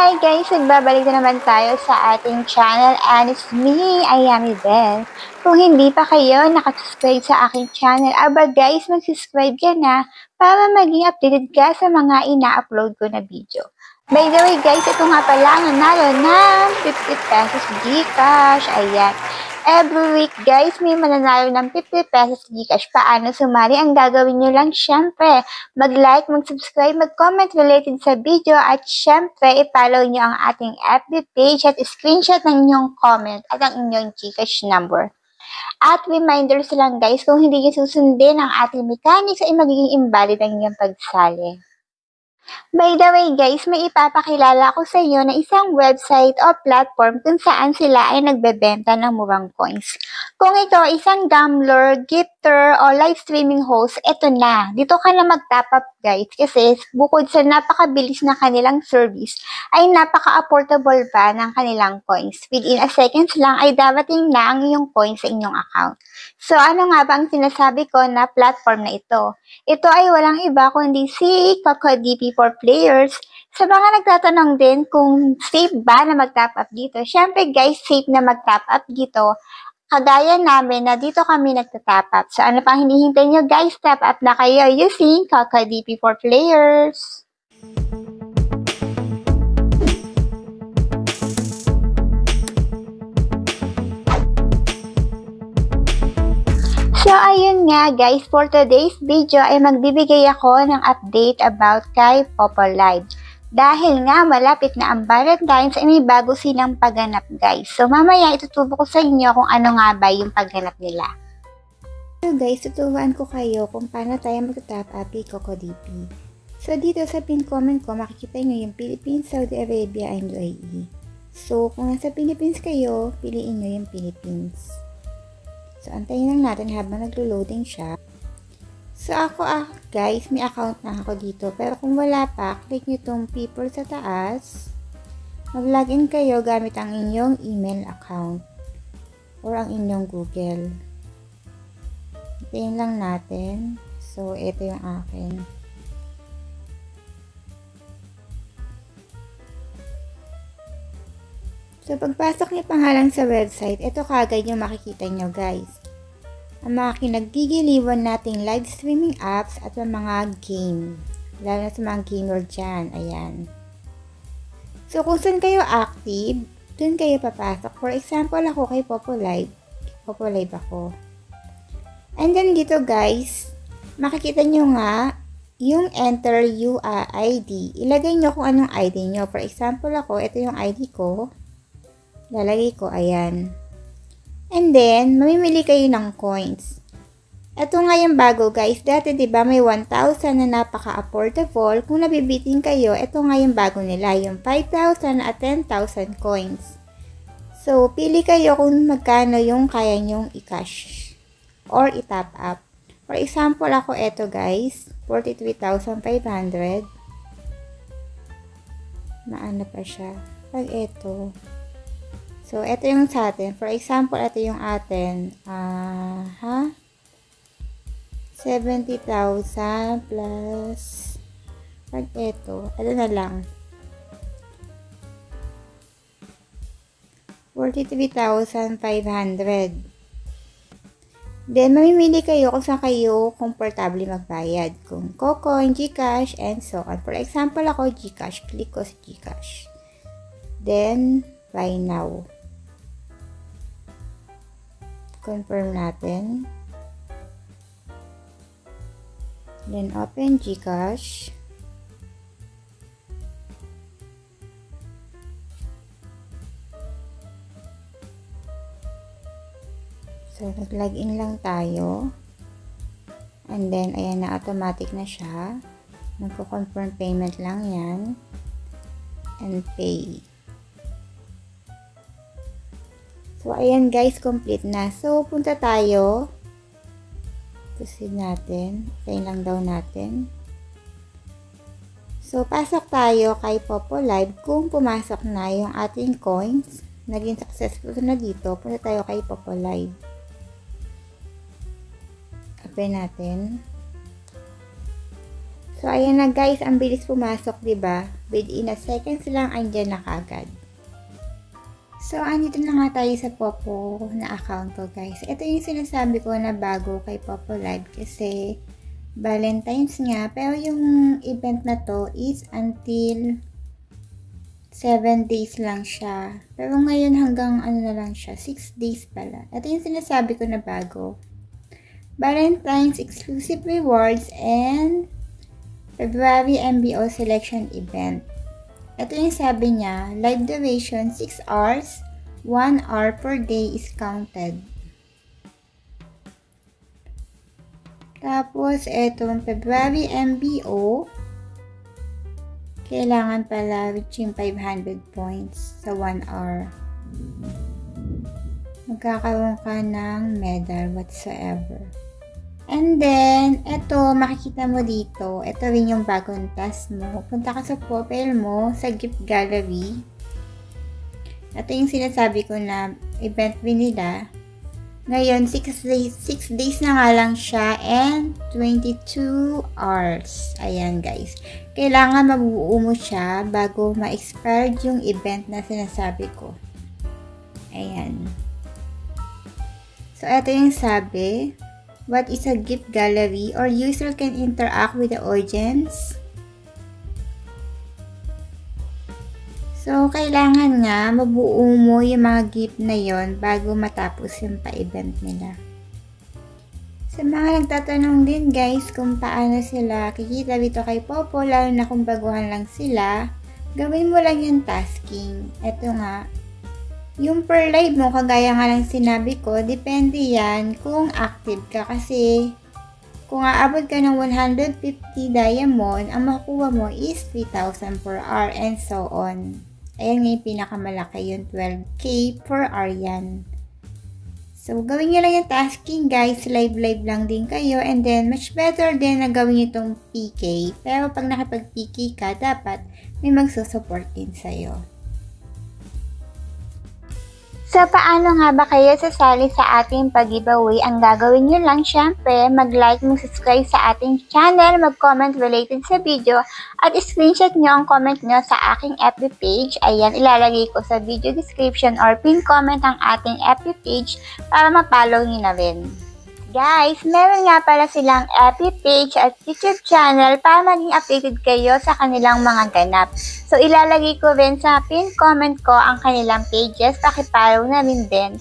Hi guys! Nagbabalik na naman tayo sa ating channel and it's me, Ayami Bell. Kung hindi pa kayo nakasubscribe sa aking channel, guys, mag-subscribe ka na para maging updated ka sa mga ina-upload ko na video. By the way guys, ito nga pala ang nanalo ng 50 pesos Gcash. Ayan. Every week guys, may mananalo ng 50 pesos Gcash. Paano sumali? Ang gagawin nyo lang syempre, mag-like, mag-subscribe, mag-comment related sa video at syempre, i-follow nyo ang ating FB page at screenshot ng inyong comment at ang inyong Gcash number. At reminders lang guys, kung hindi nyo susundin ang ating mechanics ay magiging invalid ang inyong pagsali. By the way guys, may ipapakilala ko sa inyo na isang website o platform kung saan sila ay nagbebenta ng murang coins. Kung ito isang gambler, gifter, o live streaming host, ito na. Dito ka na mag-top up guys kasi bukod sa napakabilis na kanilang service, ay napaka-affordable pa ng kanilang coins. Within a seconds lang ay darating na ang iyong coins sa inyong account. So ano nga ba ang sinasabi ko na platform na ito? Ito ay walang iba kundi si CocoDP for players. Sa mga nagtatanong din kung safe ba na mag-top up dito, syempre guys, safe na mag-top up dito. Kagaya namin na dito kami nagta-top up. So ano pang hinihintay nyo guys, top up na kayo using CocoDP for players. So, ayun nga guys, for today's video ay magbibigay ako ng update about kay Popo Live. Dahil nga malapit na ang Valentine's ay may bago silang pagganap guys. So, mamaya ituturo ko sa inyo kung ano nga ba yung pagganap nila. So guys, tuturuan ko kayo kung paano tayo mag-top up kay CocoDP. So, dito sa pin comment ko, makikita nyo yung Philippines, Saudi Arabia, and UAE. So, kung nasa Philippines kayo, piliin nyo yung Philippines. So, antayin lang natin habang naglo-loading siya. So, ako guys, may account na ako dito. Pero kung wala pa, click nyo itong people sa taas. Mag-login kayo gamit ang inyong email account. Or ang inyong Google. Antayin lang natin. So, ito yung akin. So, pagpasok niyo pangalan sa website, ito kagad yung makikita nyo guys. Ang mga kinaggigiliwan nating live streaming apps at ang mga game. Lalo na sa mga gamer dyan. Ayan. So, kung saan kayo active, dun kayo papasok. For example, ako kay Popo Live. Popo Live ako. And then dito guys, makikita nyo nga yung enter ID. Ilagay nyo kung anong ID nyo. For example, ako, ito yung ID ko. Lalagay ko, ayan. And then, mamimili kayo ng coins. Ito nga yung bago guys. Dati diba may 1,000 na napaka-affordable. Kung nabibitin kayo, ito nga yung bago nila. Yung 5,000 at 10,000 coins. So, pili kayo kung magkano yung kaya nyong i-cash. Or i-top up. For example, ako ito guys. 43,500. Maano pa siya. Pag ito. So, ito yung sa atin. For example, ito yung atin. 70,000 plus pag ito na lang. 43,500. Then, mamimili kayo kung saan kayo komportable magbayad. Kung Cocoin, Gcash, and so on. For example, ako Gcash. Click ko sa Gcash. Then, buy now. Confirm natin. Then, open Gcash. So, nag-login lang tayo. And then, ayan na, automatic na siya. Nagko-confirm payment lang yan. And pay. So, ayan guys, complete na. So, punta tayo. Proceed natin. Play lang daw natin. So, pasok tayo kay Popo Live. Kung pumasok na yung ating coins, naging successful na dito, punta tayo kay Popo Live. Open natin. So, ayan na guys, ang bilis pumasok, diba? Within a seconds lang, andyan na kagad. So, andito na nga tayo sa Popo na account ko guys. Ito yung sinasabi ko na bago kay Popo Live kasi Valentine's nga. Pero yung event na to is until 7 days lang siya. Pero ngayon hanggang ano na lang siya, 6 days pala. Ito yung sinasabi ko na bago. Valentine's exclusive rewards and February MBO selection event. Ito yung sabi niya, live duration 6 hours, 1 hour per day is counted. Tapos, itong February MBO, kailangan pala reaching 500 points sa 1 hour. Magkakaroon ka ng medal whatsoever. And then, ito, makikita mo dito, ito rin yung bagong task mo. Punta ka sa profile mo, sa gift gallery. Ito yung sinasabi ko na event rin nila. Ngayon, 6 days na nga lang siya and 22 hours. Ayan guys. Kailangan mabuo mo siya bago ma-expired yung event na sinasabi ko. Ayan. So, ito yung sabi. What is a gift gallery? Or user can interact with the audience. So, kailangan nga mabuo mo yung mga gift na yon bago matapos yung pa-event nila. Sa mga nagtatanong din guys kung paano sila kikita dito kay Popo, lalo na kung baguhan lang sila, gawin mo lang yung tasking. Ito nga. Yung per live mo, kagaya nga lang sinabi ko, depende yan kung active ka kasi kung aabot ka ng 150 diamond, ang makukuha mo is 3,000 per hour and so on. Ayan nga yung pinakamalaki, yung 12k per hour yan. So, gawin nyo lang yung tasking guys, live lang din kayo and then much better din na gawin nyo itong PK. Pero pag nakipag-PK ka, dapat may magsusupport din sa'yo. So, paano nga ba kayo sasali sa ating pag-giveaway? Ang gagawin nyo lang, syempre, mag-like, mag-subscribe sa ating channel, mag-comment related sa video, at screenshot nyo ang comment nyo sa aking FB page. Ayan, ilalagay ko sa video description or pin comment ang ating FB page para ma-follow nyo na rin. Guys, meron nga pala silang FB page at YouTube channel para maging updated kayo sa kanilang mga ganap. So, ilalagay ko rin sa pin comment ko ang kanilang pages. Pakipollow na rin din.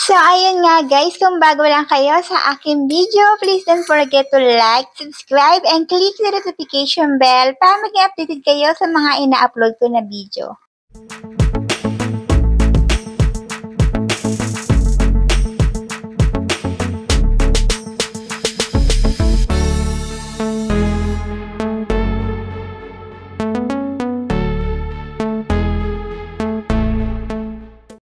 So, ayun nga guys, kung bago lang kayo sa aking video, please don't forget to like, subscribe, and click the notification bell para maging updated kayo sa mga ina-upload ko na video.